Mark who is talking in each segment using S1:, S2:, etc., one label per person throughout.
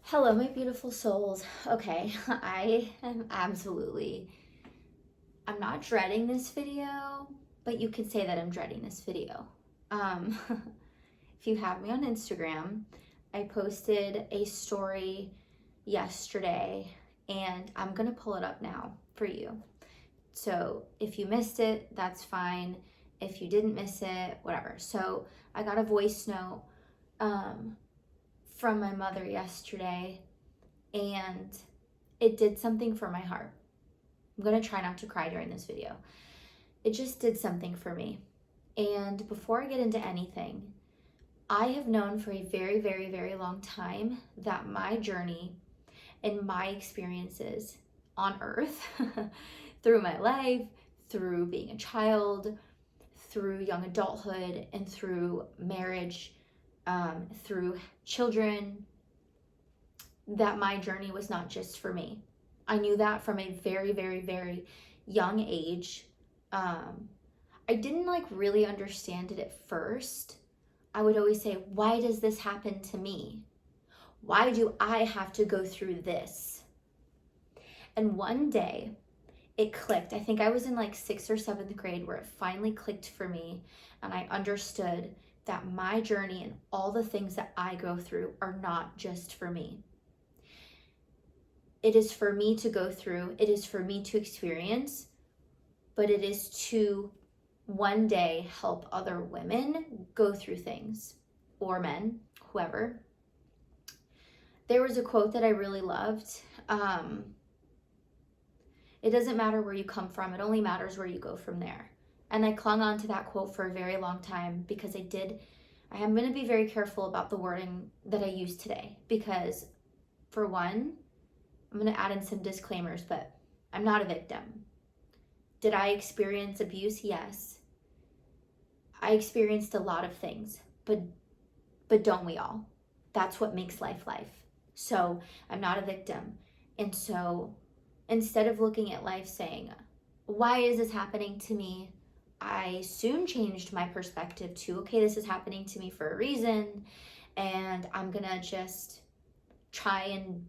S1: Hello, my beautiful souls. Okay, I'm not dreading this video, but you could say that I'm dreading this video. Um, if you have me on Instagram, I posted a story yesterday and I'm gonna pull it up now for you. So if you missed it, that's fine. If you didn't miss it, whatever. So I got a voice note um, from my mother yesterday and it did something for my heart. I'm gonna try not to cry during this video. It just did something for me. And before I get into anything, I have known for a very, very, very long time that my journey and my experiences on earth, through my life, through being a child, through young adulthood, and through marriage, through children, that my journey was not just for me. I knew that from a very, very, very young age. I didn't really understand it at first. I would always say, why does this happen to me? Why do I have to go through this? And one day it clicked. I think I was in sixth or seventh grade where it finally clicked for me. And I understood that my journey and all the things that I go through are not just for me. It is for me to go through, it is for me to experience, but it is to one day help other women go through things, or men, whoever. There was a quote that I really loved. It doesn't matter where you come from, it only matters where you go from there. And I clung on to that quote for a very long time because I am going to be very careful about the wording that I use today because, for one, I'm going to add in some disclaimers, but I'm not a victim. Did I experience abuse? Yes. I experienced a lot of things, but don't we all? That's what makes life life. So I'm not a victim. And so instead of looking at life saying, why is this happening to me? I soon changed my perspective to, okay, this is happening to me for a reason, and I'm going to just try and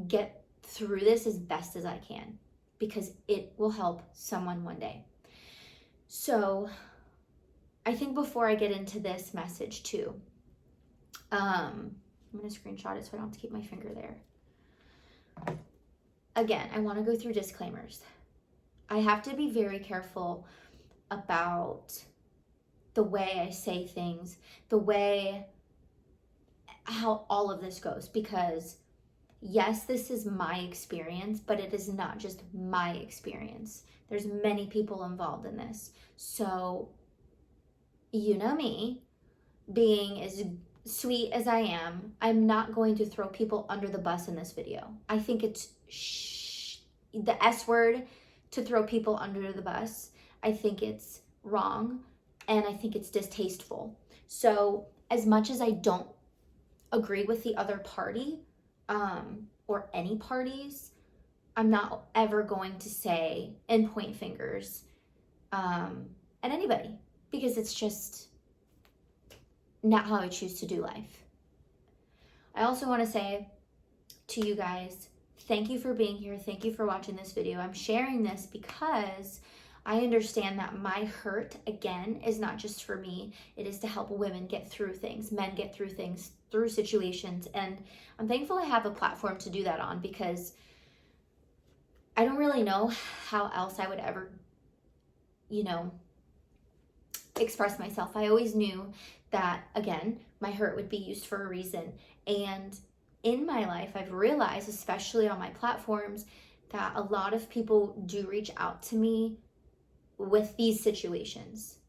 S1: get through this as best as I can because it will help someone one day. So I think before I get into this message too, I'm going to screenshot it so I don't have to keep my finger there. Again, I want to go through disclaimers. I have to be very careful about the way I say things, the way how all of this goes, because yes, this is my experience, but it is not just my experience. There's many people involved in this. So, you know me, being as sweet as I am, I'm not going to throw people under the bus in this video. I think it's the S word to throw people under the bus. I think it's wrong and I think it's distasteful. So, as much as I don't agree with the other party, or any parties, I'm not ever going to say and point fingers at anybody because it's just not how I choose to do life. I also want to say to you guys, thank you for being here. Thank you for watching this video. I'm sharing this because I understand that my hurt, again, is not just for me. It is to help women get through things, men get through things, through situations. And I'm thankful I have a platform to do that on because I don't really know how else I would ever, express myself. I always knew that, again, my hurt would be used for a reason. And in my life, I've realized, especially on my platforms, that a lot of people do reach out to me with these situations.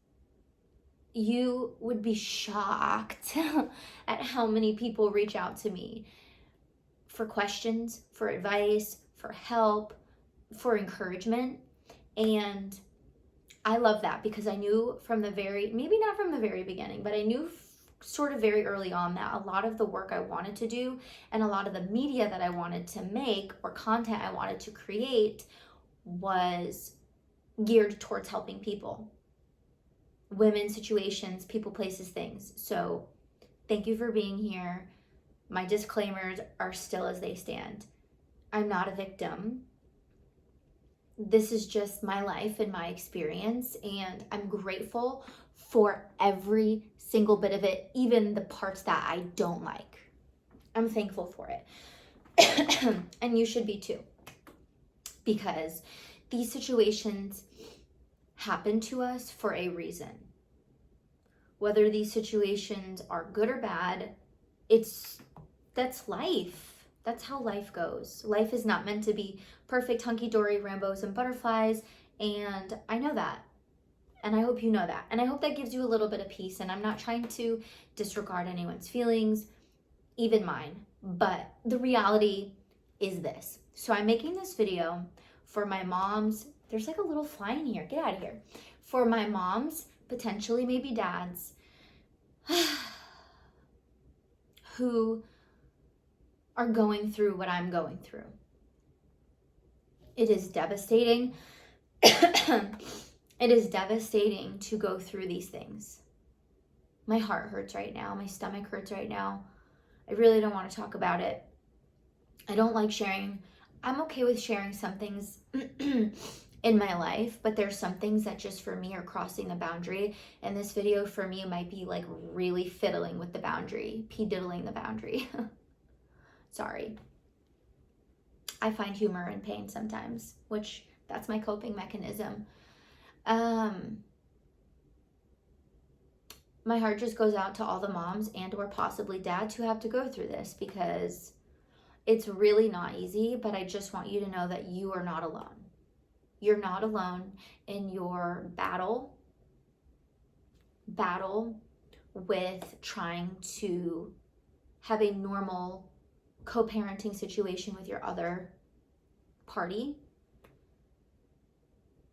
S1: You would be shocked at how many people reach out to me for questions, for advice, for help, for encouragement. And I love that because I knew from the maybe not from the very beginning, but I knew sort of very early on that a lot of the work I wanted to do and a lot of the media that I wanted to make or content I wanted to create was geared towards helping people, women, situations, people, places, things. So thank you for being here. My disclaimers are still as they stand. I'm not a victim. This is just my life and my experience, and I'm grateful for every single bit of it, even the parts that I don't like. I'm thankful for it. And you should be too, because these situations happen to us for a reason. Whether these situations are good or bad, that's life. That's how life goes. Life is not meant to be perfect, hunky-dory, rainbows and butterflies, and I know that. And I hope you know that. And I hope that gives you a little bit of peace, and I'm not trying to disregard anyone's feelings, even mine. But the reality is this. So I'm making this video for my moms. There's like a little fly in here. Get out of here. For my moms, potentially maybe dads, who are going through what I'm going through. It is devastating. It is devastating to go through these things. My heart hurts right now. My stomach hurts right now. I really don't want to talk about it. I don't like sharing. I'm okay with sharing some things in my life, but there's some things that just for me are crossing the boundary. And this video for me might be like really fiddling with the boundary, diddling the boundary. Sorry. I find humor in pain sometimes, which that's my coping mechanism. My heart just goes out to all the moms and or possibly dads who have to go through this, because it's really not easy, but I just want you to know that you are not alone. You're not alone in your battle with trying to have a normal co-parenting situation with your other party.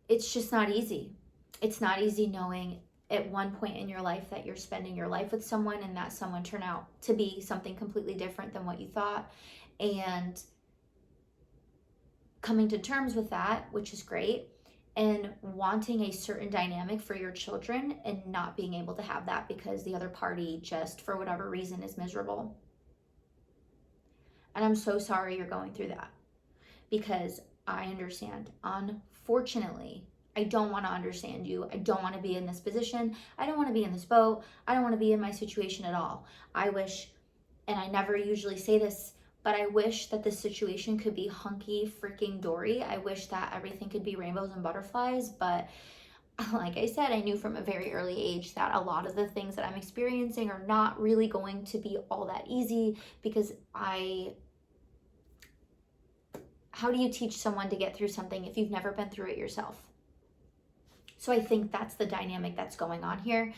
S1: It's just not easy. It's not easy knowing at one point in your life that you're spending your life with someone and that someone turned out to be something completely different than what you thought, and coming to terms with that, which is great, and wanting a certain dynamic for your children and not being able to have that because the other party just for whatever reason is miserable. And I'm so sorry you're going through that, because I understand. Unfortunately, I don't want to understand you. I don't want to be in this position. I don't want to be in this boat. I don't want to be in my situation at all. I wish, and I never usually say this, but I wish that this situation could be hunky freaking dory. I wish that everything could be rainbows and butterflies, but like I said, I knew from a very early age that a lot of the things that I'm experiencing are not really going to be all that easy, because how do you teach someone to get through something if you've never been through it yourself? So I think that's the dynamic that's going on here.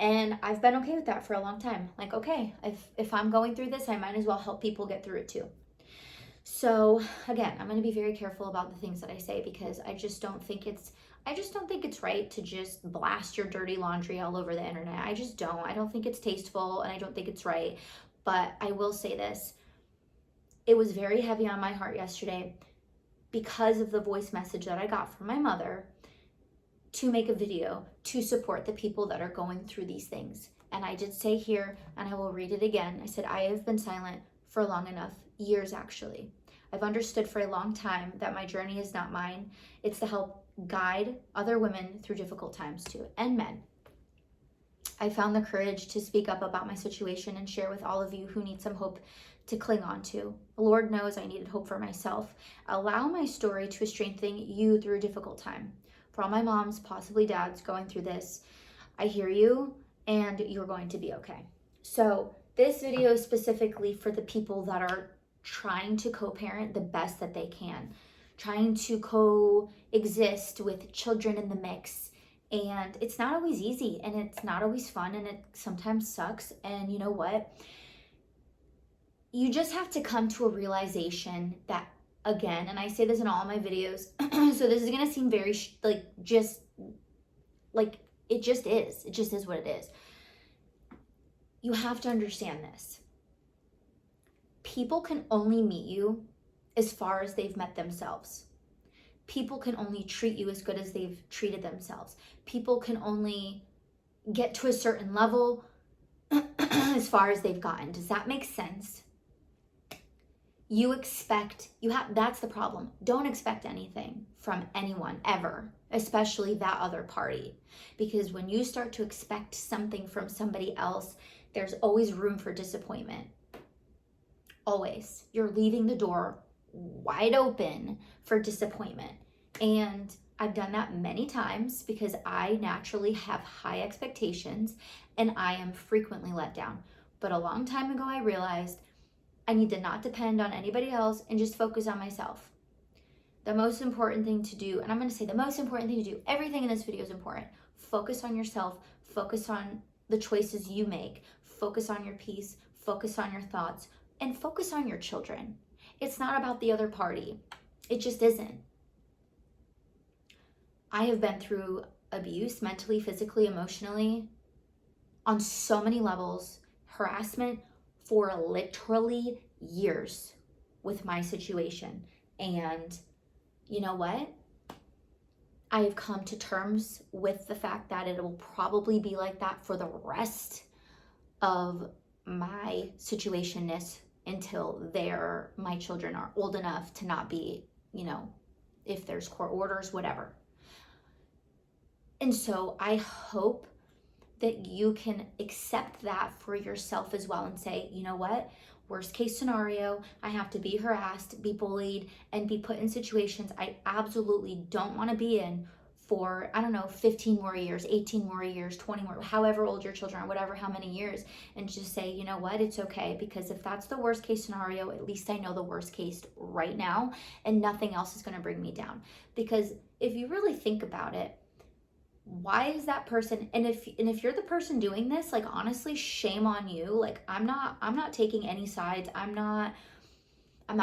S1: And I've been okay with that for a long time. Like, okay, if I'm going through this, I might as well help people get through it too. So again, I'm going to be very careful about the things that I say, because I just don't think it's right to just blast your dirty laundry all over the internet. I just don't. I don't think it's tasteful, and I don't think it's right. But I will say this. It was very heavy on my heart yesterday because of the voice message that I got from my mother to make a video to support the people that are going through these things. And I did say here, and I will read it again, I said, I have been silent for long enough, years actually. I've understood for a long time that my journey is not mine. It's to help guide other women through difficult times too, and men. I found the courage to speak up about my situation and share with all of you who need some hope to cling on to. Lord knows I needed hope for myself. Allow my story to strengthen you through a difficult time. For all my moms, possibly dads going through this, I hear you, and you're going to be okay. So this video is specifically for the people that are trying to co-parent the best that they can, trying to coexist with children in the mix. And it's not always easy, and it's not always fun, and it sometimes sucks. And you know what? You just have to come to a realization that, again, and I say this in all my videos, so this is going to seem very, it just is. It just is what it is. You have to understand this. People can only meet you as far as they've met themselves. People can only treat you as good as they've treated themselves. People can only get to a certain level as far as they've gotten. Does that make sense? That's the problem. Don't expect anything from anyone ever, especially that other party. Because when you start to expect something from somebody else, there's always room for disappointment. Always. You're leaving the door wide open for disappointment. And I've done that many times because I naturally have high expectations and I am frequently let down. But a long time ago, I realized I need to not depend on anybody else and just focus on myself. The most important thing to do, and I'm going to say the most important thing to do, everything in this video is important. Focus on yourself, focus on the choices you make, focus on your peace, focus on your thoughts, and focus on your children. It's not about the other party. It just isn't. I have been through abuse, mentally, physically, emotionally, on so many levels, harassment for literally years with my situation. And you know what? I have come to terms with the fact that it will probably be like that for the rest of my situationness until my children are old enough to not be, if there's court orders, whatever. And so I hope that you can accept that for yourself as well and say, you know what? Worst case scenario, I have to be harassed, be bullied, and be put in situations I absolutely don't want to be in for, 15 more years, 18 more years, 20 more, however old your children are, whatever, how many years, and just say, you know what, it's okay, because if that's the worst case scenario, at least I know the worst case right now, and nothing else is going to bring me down. Because if you really think about it, why is that person, and if you're the person doing this, like, honestly, shame on you. Like, I'm not taking any sides. I'm not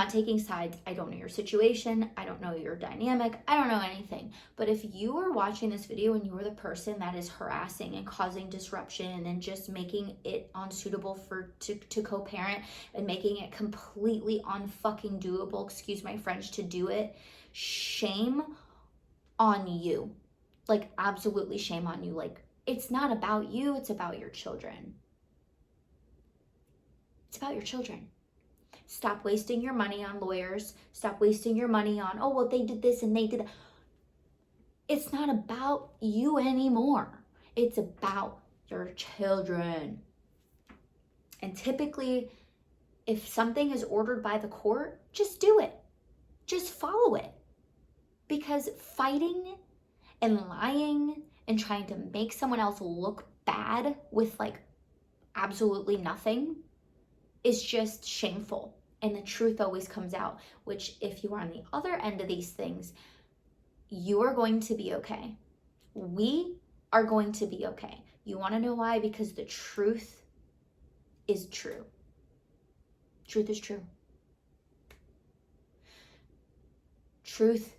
S1: taking sides. I don't know your situation. I don't know your dynamic. I don't know anything. But if you are watching this video and you are the person that is harassing and causing disruption and just making it unsuitable to co-parent and making it completely unfucking doable, excuse my French, to do it, shame on you. Like, absolutely shame on you. Like, it's not about you, it's about your children. It's about your children. Stop wasting your money on lawyers. Stop wasting your money on, oh, well, they did this and they did that. It's not about you anymore. It's about your children. And typically, if something is ordered by the court, just do it. Just follow it. Because fighting and lying and trying to make someone else look bad with, like, absolutely nothing is just shameful. And the truth always comes out, which, if you are on the other end of these things, you are going to be okay. We are going to be okay. You want to know why? Because the truth is true. Truth is true. Truth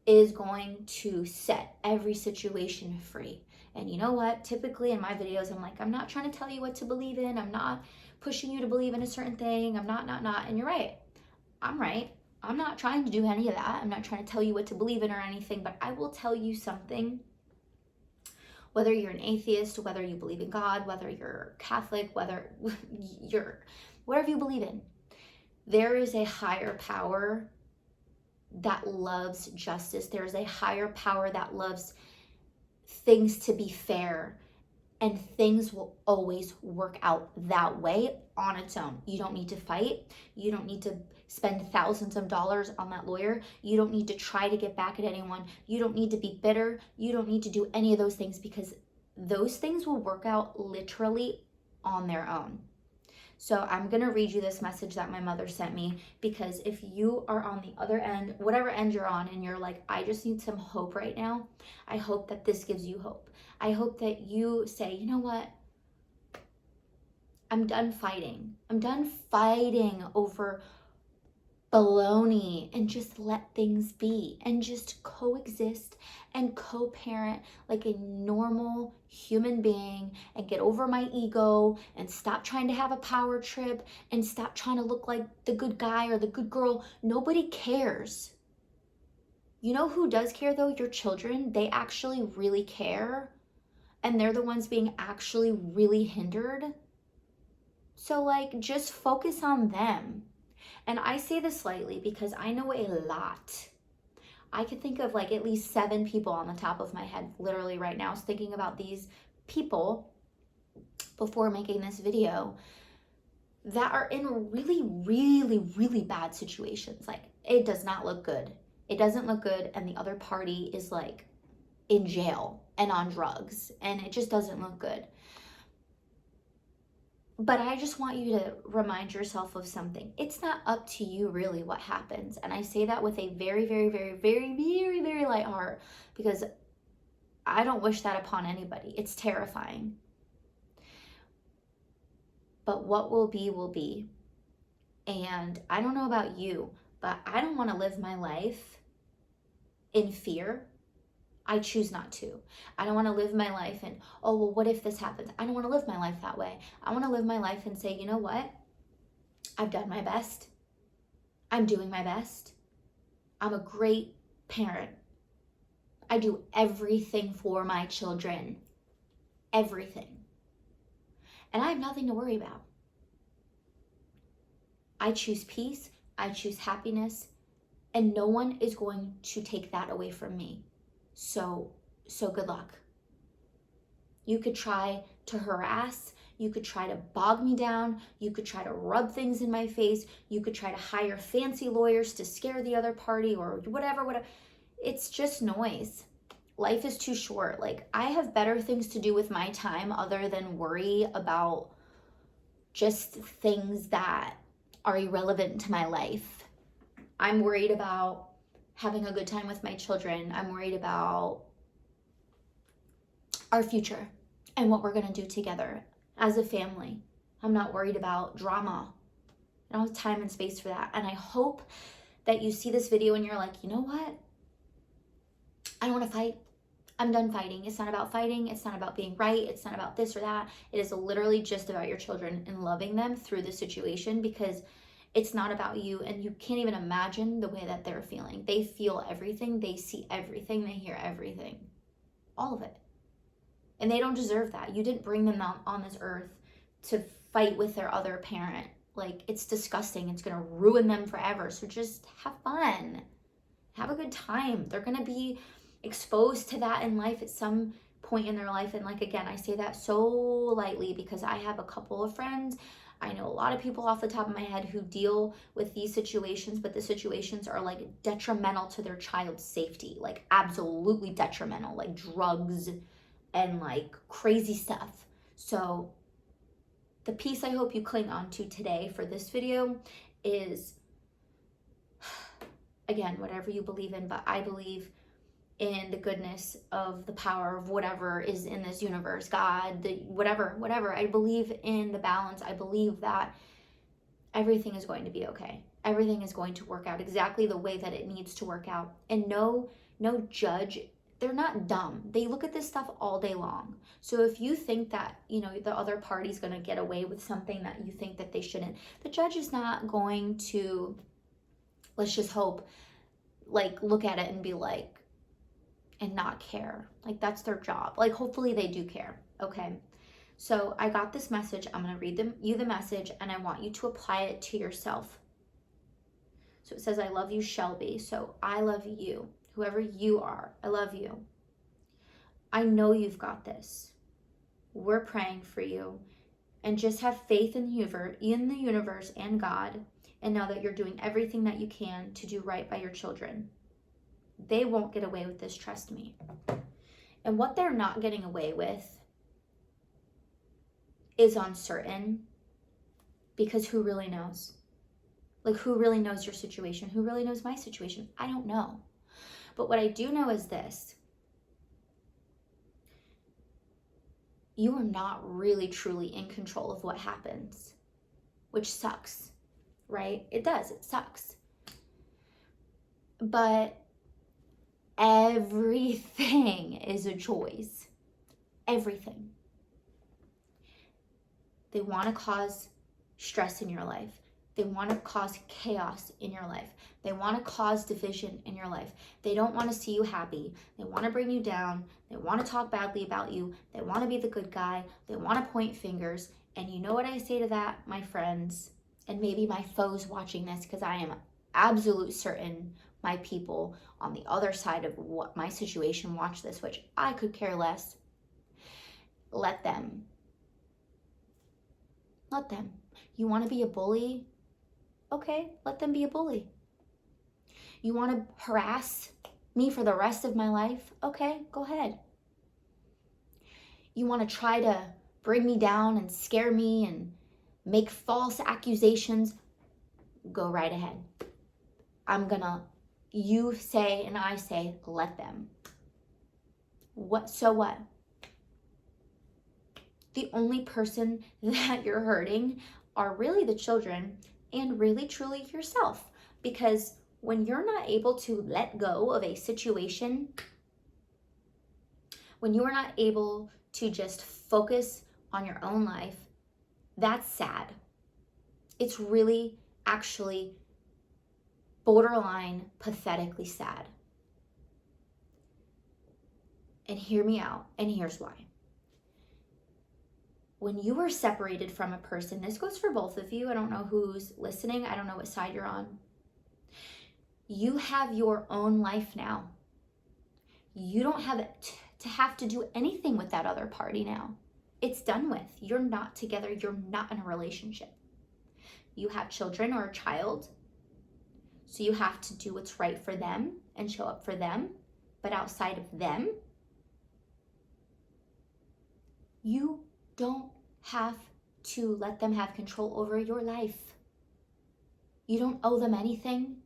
S1: is going to set every situation free. And you know what? Typically in my videos, I'm like, I'm not trying to tell you what to believe in. I'm not pushing you to believe in a certain thing. I'm not. And you're right. I'm right. I'm not trying to do any of that. I'm not trying to tell you what to believe in or anything, but I will tell you something. Whether you're an atheist, whether you believe in God, whether you're Catholic, whether you're whatever you believe in, there is a higher power that loves justice. There's a higher power that loves things to be fair, and things will always work out that way on its own. You don't need to fight. You don't need to spend thousands of dollars on that lawyer. You don't need to try to get back at anyone. You don't need to be bitter. You don't need to do any of those things, because those things will work out literally on their own. So I'm going to read you this message that my mother sent me, because if you are on the other end, whatever end you're on, and you're like, I just need some hope right now, I hope that this gives you hope. I hope that you say, you know what? I'm done fighting. I'm done fighting over baloney, and just let things be and just coexist and co-parent like a normal human being, and get over my ego and stop trying to have a power trip and stop trying to look like the good guy or the good girl. Nobody cares. You know who does care though? Your children. They actually really care, and they're the ones being actually really hindered. So like, just focus on them. And I say this lightly because I know a lot. I could think of like at least 7 people on the top of my head, literally right now, thinking about these people before making this video that are in really, really, really bad situations. Like, it does not look good. It doesn't look good, and the other party is like in jail and on drugs, and it just doesn't look good. But I just want you to remind yourself of something. It's not up to you really what happens. And I say that with a very, very, very, very, very, very light heart, because I don't wish that upon anybody. It's terrifying. But what will be, will be. And I don't know about you, but I don't want to live my life in fear. I choose not to. I don't want to live my life in, oh, well, what if this happens? I don't want to live my life that way. I want to live my life and say, you know what? I've done my best. I'm doing my best. I'm a great parent. I do everything for my children. Everything. And I have nothing to worry about. I choose peace. I choose happiness. And no one is going to take that away from me. So good luck. You could try to harass. You could try to bog me down. You could try to rub things in my face. You could try to hire fancy lawyers to scare the other party or whatever. It's just noise. Life is too short. Like, I have better things to do with my time other than worry about just things that are irrelevant to my life. I'm worried about having a good time with my children. I'm worried about our future and what we're going to do together as a family. I'm not worried about drama. I don't have time and space for that. And I hope that you see this video and you're like, you know what? I don't want to fight. I'm done fighting. It's not about fighting. It's not about being right. It's not about this or that. It is literally just about your children and loving them through the situation, because it's not about you, and you can't even imagine the way that they're feeling. They feel everything. They see everything. They hear everything. All of it. And they don't deserve that. You didn't bring them on this earth to fight with their other parent. Like, it's disgusting. It's going to ruin them forever. So just have fun. Have a good time. They're going to be exposed to that in life at some point in their life. And like, again, I say that so lightly because I have a couple of friends. I know a lot of people off the top of my head who deal with these situations, but the situations are like detrimental to their child's safety, like absolutely detrimental, like drugs and like crazy stuff. So the piece I hope you cling on to today for this video is, again, whatever you believe in, but I believe in the goodness of the power of whatever is in this universe, God, whatever. I believe in the balance. I believe that everything is going to be okay. Everything is going to work out exactly the way that it needs to work out. And no judge, they're not dumb. They look at this stuff all day long. So if you think that, you know, the other party's going to get away with something that you think that they shouldn't, the judge is not going to, let's just hope, like, look at it and be like, and not care. Like, that's their job. Like, hopefully they do care. Okay. So I got this message. I'm going to read you the message, and I want you to apply it to yourself. So it says, I love you, Shelby. So I love you. Whoever you are, I love you. I know you've got this. We're praying for you. And just have faith in the universe and God, and know that you're doing everything that you can to do right by your children. They won't get away with this, trust me. And what they're not getting away with is uncertain, because who really knows? Like, who really knows your situation? Who really knows my situation? I don't know. But what I do know is this. You are not really truly in control of what happens, which sucks, right? It does, it sucks. But everything is a choice. Everything. They want to cause stress in your life. They want to cause chaos in your life. They want to cause division in your life. They don't want to see you happy. They want to bring you down. They want to talk badly about you. They want to be the good guy. They want to point fingers. And you know what I say to that, my friends, and maybe my foes watching this, because I am absolute certain my people on the other side of what my situation watch this, which I could care less. Let them. Let them. You want to be a bully? Okay, let them be a bully. You want to harass me for the rest of my life? Okay, go ahead. You want to try to bring me down and scare me and make false accusations? Go right ahead. You say and I say, let them. So what? The only person that you're hurting are really the children and really truly yourself. Because when you're not able to let go of a situation, when you are not able to just focus on your own life, that's sad. It's really actually borderline pathetically sad. And hear me out, and here's why. When you are separated from a person, this goes for both of you. I don't know who's listening. I don't know what side you're on. You have your own life now. You don't have to do anything with that other party now. It's done with. You're not together. You're not in a relationship. You have children or a child. So you have to do what's right for them and show up for them. But outside of them, you don't have to let them have control over your life. You don't owe them anything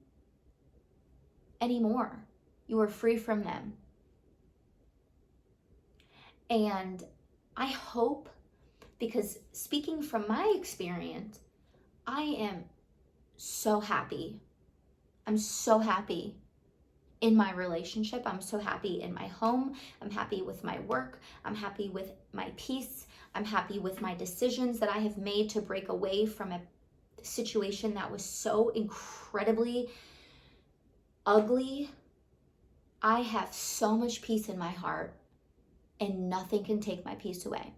S1: anymore. You are free from them. And I hope, because speaking from my experience, I am so happy. I'm so happy in my relationship. I'm so happy in my home. I'm happy with my work. I'm happy with my peace. I'm happy with my decisions that I have made to break away from a situation that was so incredibly ugly. I have so much peace in my heart, and nothing can take my peace away.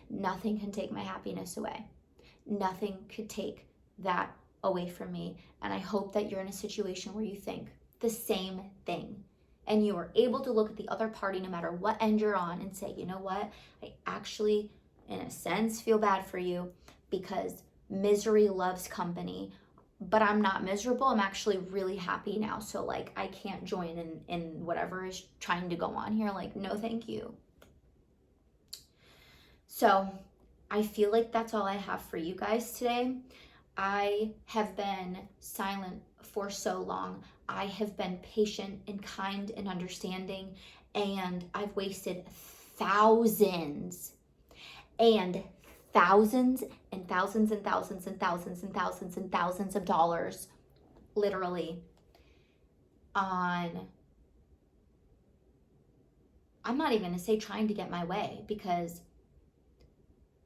S1: Nothing can take my happiness away. Nothing could take that away from me. And I hope that you're in a situation where you think the same thing, and you are able to look at the other party, no matter what end you're on, and say, you know what, I actually, in a sense, feel bad for you, because misery loves company, but I'm not miserable. I'm actually really happy now. So like, I can't join in whatever is trying to go on here. Like, no, thank you. So I feel like that's all I have for you guys today. I have been silent for so long. I have been patient and kind and understanding, and I've wasted thousands and thousands and thousands and thousands and thousands and thousands and thousands of dollars, literally, on, I'm not even going to say trying to get my way, because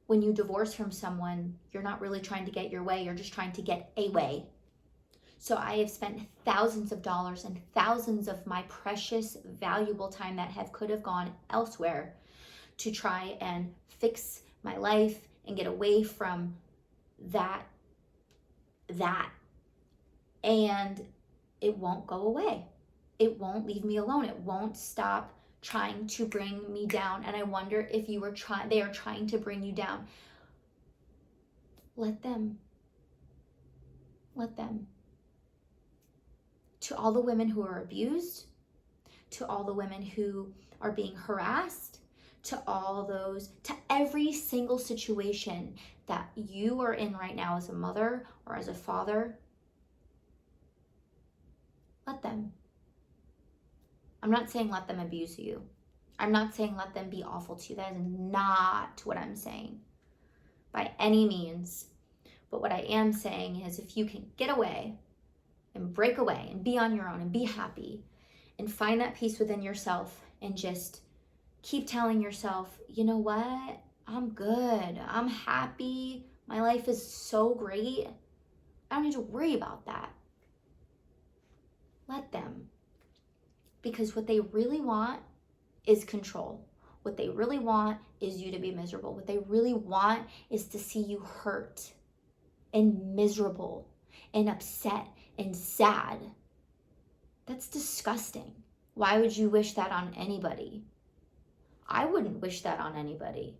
S1: when you divorce from someone, you're not really trying to get your way, you're just trying to get a way. So I have spent thousands of dollars and thousands of my precious, valuable time that could have gone elsewhere to try and fix my life and get away from that. And it won't go away. It won't leave me alone. It won't stop trying to bring me down. And I wonder if they are trying to bring you down. Let them. Let them. To all the women who are abused, to all the women who are being harassed, to every single situation that you are in right now as a mother or as a father, let them. I'm not saying let them abuse you. I'm not saying let them be awful to you. That is not what I'm saying by any means. But what I am saying is, if you can get away and break away and be on your own and be happy and find that peace within yourself and just keep telling yourself, you know what? I'm good. I'm happy. My life is so great. I don't need to worry about that. Let them. Because what they really want is control. What they really want is you to be miserable. What they really want is to see you hurt and miserable and upset and sad. That's disgusting. Why would you wish that on anybody? I wouldn't wish that on anybody.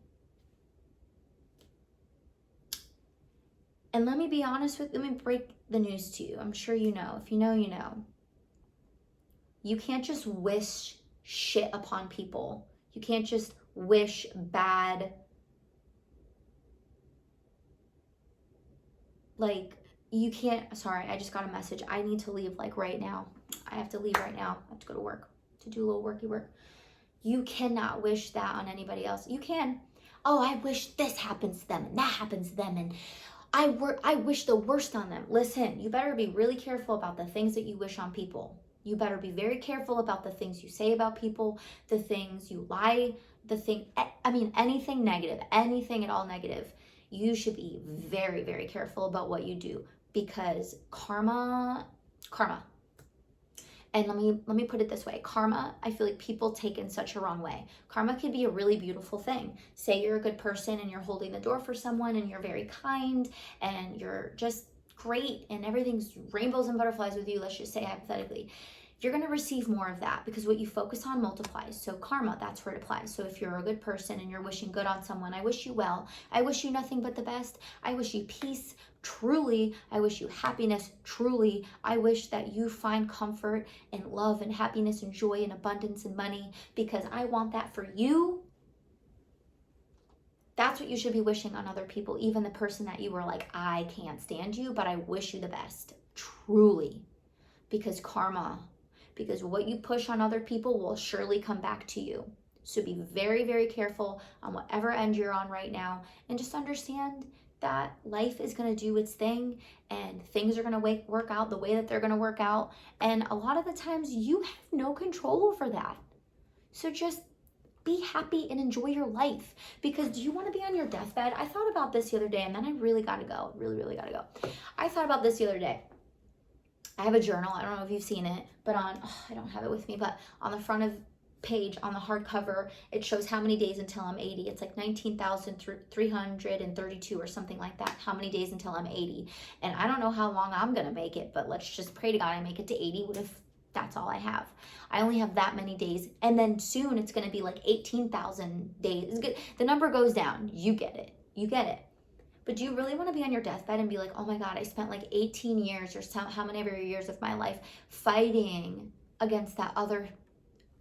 S1: And let me be honest let me break the news to you. I'm sure you know. If you know, you know. You can't just wish shit upon people. You can't just wish bad. Like, you can't, sorry, I just got a message. I need to leave like right now. I have to leave right now. I have to go to work to do a little worky work. You cannot wish that on anybody else. You can. Oh, I wish this happens to them and that happens to them and I wish the worst on them. Listen, you better be really careful about the things that you wish on people. You better be very careful about the things you say about people, the things you lie, anything negative, anything at all negative. You should be very, very careful about what you do, because karma. And let me put it this way. Karma, I feel like people take in such a wrong way. Karma can be a really beautiful thing. Say you're a good person and you're holding the door for someone and you're very kind and you're just great and everything's rainbows and butterflies with you, let's just say hypothetically. You're going to receive more of that, because what you focus on multiplies. So karma, that's where it applies. So if you're a good person and you're wishing good on someone, I wish you well. I wish you nothing but the best. I wish you peace, truly. I wish you happiness, truly. I wish that you find comfort and love and happiness and joy and abundance and money, because I want that for you. That's what you should be wishing on other people, even the person that you were like, I can't stand you, but I wish you the best, truly. Because karma, because what you push on other people will surely come back to you. So be very, very careful on whatever end you're on right now, and just understand that life is going to do its thing and things are going to work out the way that they're going to work out. And a lot of the times you have no control over that. So just be happy and enjoy your life. Because do you want to be on your deathbed? I thought about this the other day, and then I really got to go. Really got to go. I thought about this the other day. I have a journal. I don't know if you've seen it, but I don't have it with me, but on the front of page, on the hardcover, it shows how many days until I'm 80. It's like 19,332 or something like that. How many days until I'm 80? And I don't know how long I'm going to make it, but let's just pray to God I make it to 80. What if that's all I have? I only have that many days. And then soon it's going to be like 18,000 days. The number goes down. You get it. But do you really want to be on your deathbed and be like, oh my God, I spent like 18 years or how many years of my life fighting against that other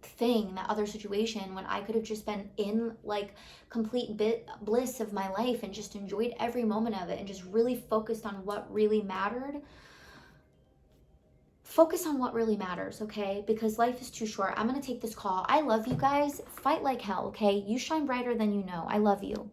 S1: thing, that other situation, when I could have just been in like complete bliss of my life and just enjoyed every moment of it and just really focused on what really mattered? Focus on what really matters, okay? Because life is too short. I'm going to take this call. I love you guys. Fight like hell, okay? You shine brighter than you know. I love you.